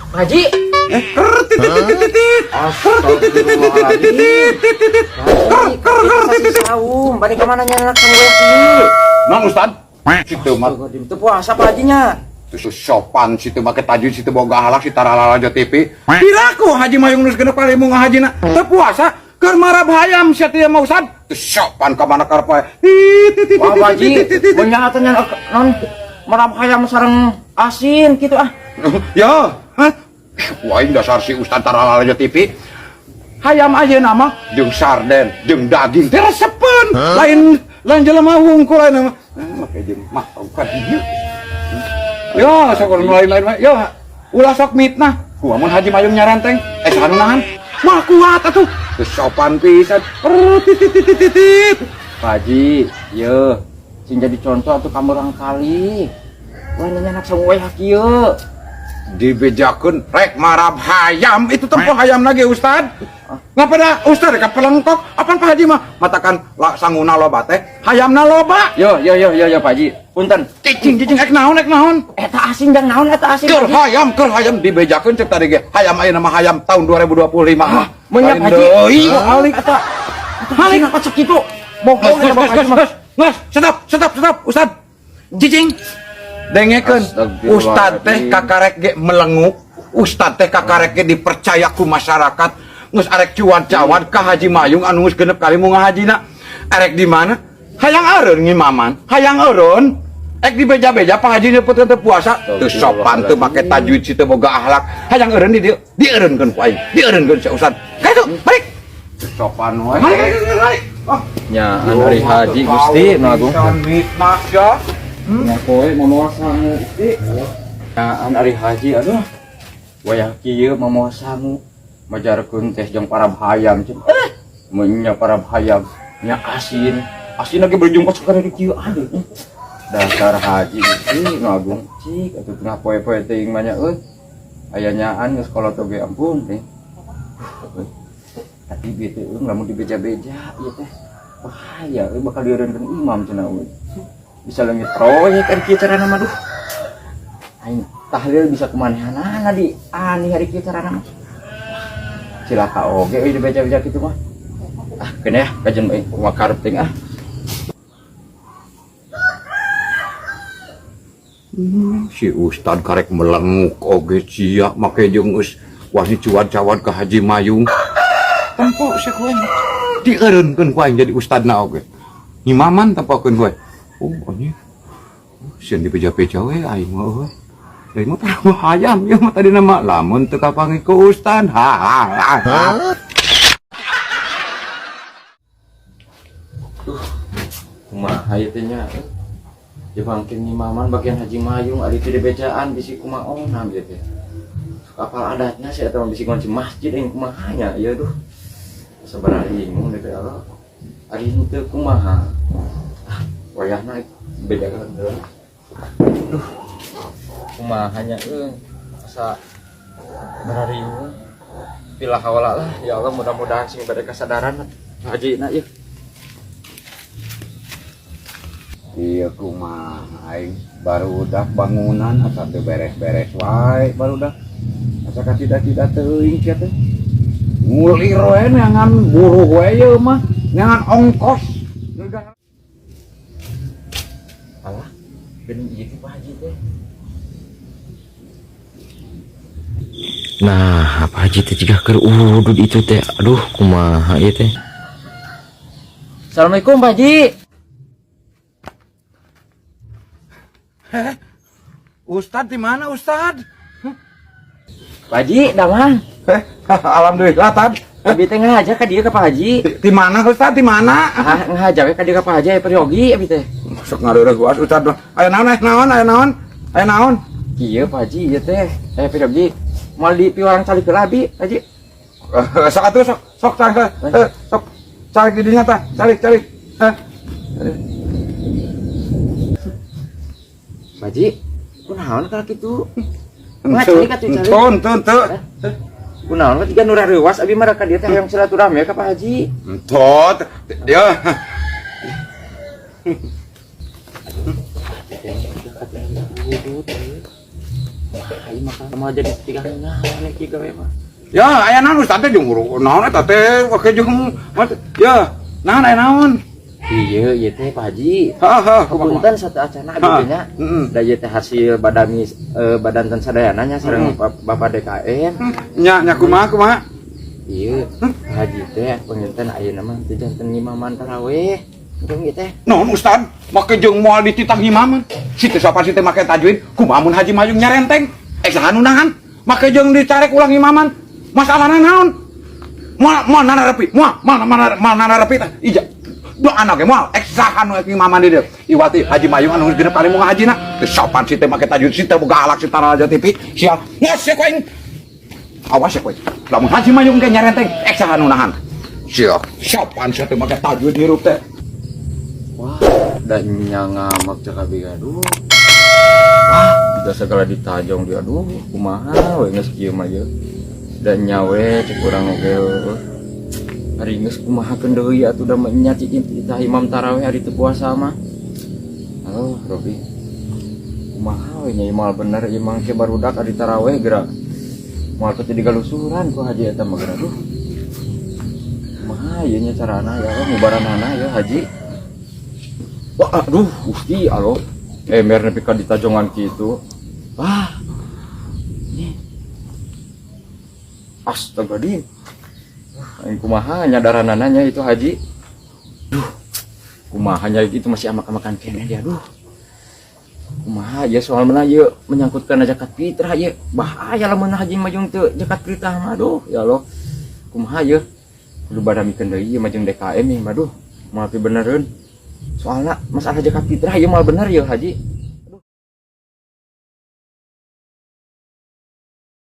Haji. Balik kemana anak Nang Ustad, situ mah itu puasa Pak Hajinya. itu sopan situ make tajud situ boga halak si taralala jo TV. Piraku Haji Mayung geus genep kali mau ngahajina. Teu puasa keur marab hayam sia teh mah Ustad. Teu sopan ka mana karep wae. Wah Pak Haji, benyatan non marab hayam sareng asin gitu ah. Ya, hah? Wah, ini dasar si Ustad taralala jo TV. Hayam ayeuna mah jeung sarden, jeung daging teh resepen. Lain jelema hungkul lain mah. Make jeung mah bukan ieu. Yo, sakor lain-lain mah. Yo, ulah sok mitnah. Kumaha mun Haji Mayung nyaranteng? Saha nahan? Mah kuat atuh. Teu sopan pisan. Titit. Pak Haji, ye, sing jadi contoh atuh kamu orang kali. Wah, nanya anak semua kieu. Dibejakeun rek marab hayam itu tempo hayam lagi Ustad. Ngapa dah Ustad ka pelengkok? Apaan Pak Haji mah? Matakan sanguna loba teh, hayamna loba. Yo Pak Haji. Punten. Cicing ek naon. Eta asin dan naon eta asin. Keur hayam dibejakeun cek tadi ge. Hayam ayeuna mah hayam tahun 2025 mah. Meunyak Haji. Alik eta. Halik apa cek kitu? Bohong eta Pak Haji mah. Nges, stop Ustad. Cicing. Dengekeun Ustad teh kakarek ge melenguk. Ustad teh kakarek ge dipercaya ku masyarakat. Ngus arek cuan-cawan ka Haji Mayung anu geus genep kali mau ngahajina. Arek di mana? Hayang eureun ngimaman. Hayang eureun. Ek dibeja-beja Pak Haji nepeuteun teu puasa. Teu sopan teu make tajwid si teu boga akhlak. Hayang eureun di dieu. Dieureunkeun ku aing. Dieureunkeun si Ustad. Kaitu, balik. Teu sopan wae. Balik. Oh. Nya hari haji Gusti nu agung. Mitnah ya. Nya poe mamosangu Gusti. Nya hari haji aduh. Wayah kieu mamosangu. Majarkeun teh jeung para hayam cenah. Mun nya para hayam nya asin lagi berjumpa sekali di kieu aduh. Dasar haji Gusti nu agung cik atuh tengah poe-poe teuing mah nya euy. Aya nyaan geus kolot oge ampun teh. Tapi bieu teh lamun dibeja-beja ieu teh bahaya euy bakal dieureunkeun imam cenah euy. Bisa leungit proyek kan kieu carana mah duh. Aing tahlil bisa kumanehanana di ani hari kieu carana mah. Cilaka oge euy dibeja-beja kitu mah. Ah, kene ya, kajen bae kumaha karep ting ah. Si Ustad karek melenguk oge cia make jeung geus wani cuan-cawan ka Haji Mayung. Tempo sia ku aing dieureunkeun ku aing jadi ustadna oge. Imaman tempokeun we. Oh, nya. Sieun dibeja-beja we aing mah euy. Deui mah tara hayam ieu mah tadi nama lamun teu kapanggih ku Ustad. Kumaha ieu teh nya? Dibangkeun imaman bagian Haji Mayung ari teu dibecaan bisi kumaha onam ieu teh. Kapal adatnya sih eta bisi ngunci masjid yang kumaha nya ieu duh. Sabaraha bingung deui Allah. Ari teu kumaha. Wayahna bedakeun deui. Duh. Kumaha nya euy. Asa barariung. Pilah hawala lah ya Allah mudah-mudahan sing bade kasadaran hajina ieu. Iya kumaha aing barudak bangunan asa teu beres-beres wae barudak. Asa katida-tida teuing sia teh. Ngulir we neangan buruh we ieu mah, neangan ongkos. Alah, geuning ieu Pak Haji teh. Nah, Pak Haji teh juga keur udud itu teh. Aduh, kumaha ieu teh. Assalamualaikum Pak Haji. Ustad di mana Ustad? Pak Haji, da mang? Alhamdulillah Tad. Abi teh ngahaja ka dieu ka Pak Haji. Di mana Ustad di mana? Ngahaja we ka dieu ka Pak Haji aya peryogi abi teh. Sok ngareureuh gua Ustad. Aya naon? Kieu Pak Haji ieu teh aya peryogi. Moal dipiwarang cali ke abi Haji. Sok atuh sok cari di dinya tah. Cari. Pak Haji, kunaon ka kitu? Ngacari ka tuh cari. Tuh. Kunaon ka tiga nurah reuwas abi mah ka dieu teh hayang silaturahmi ka Pak Haji. Tot. Ya. hudut ayo maka sama jadi tiga nah nek kieu gawe mah Ya, aya naon Ustaz teh jeung naon eta teh oke jeung ya, naon aya naon? iya teh Pak Haji Heeh, punten satu acana abdi nya da ieu teh hasil badan tan sadayana nya sareng Bapak DKM Nya kumaha? iya Pak Haji teh penginten ayeuna mah teh janten ngimaman tarawih jeung ieu teh Naon Ustaz? Make jeung moal dititang imaman. Situ sapa situ make tajwid, kumaha mun Haji Mayung nyarenteng? Saha nu nahan? Make jeung dicarek ulang imaman. Masalahna naon? Moal nanarepi, moal nanarepi teh. Ija. Doana ge moal saha nu imaman di dieu. Iwati Haji Mayung anu genep kali moal hajina. Teu sopan situ make tajwid, situ boga alak sitara aja TV. Sial. Nges ya koing. Awas ya koing. Lamun Haji Mayung ge nyarenteng, saha nu nahan? Sial. Sopan situ make tajwid hirup teh. wah dan nyangamak cek abi aduh wah udah segala ditajong dia aduh kumaha we geus kieu mah ye dan nyawe cek urang oge hari geus kumahakeun deui atuh da nya cicing kita imam tarawih hari teu puasa mah halo Robi kumaha we nya imal bener imam ke barudak ari tarawih geura moal teu digalusuran ku haji eta mah geura aduh kumaha ieu nya carana ya ngubaranana ya haji. Wah, aduh, Gusti, alo. Mer nepi ka ditajongan kitu. Wah. Ini. Astaga, Din. Aing kumaha nyadaranana nya itu Haji. Duh. Kumaha nya itu masih amak-amakan kene dia, aduh. Kumaha ya soal mana ye menyangkutkan zakat fitrah ye. Bahaya lamun Haji Mayung teu zakat fitrah mah aduh, ya Allah. Kumaha ye? Kudu badamikeun deui mah jeung DKM nih, aduh. Moal pi benereun. Soalnya masalah zakat fitrah ya mal bener ya Haji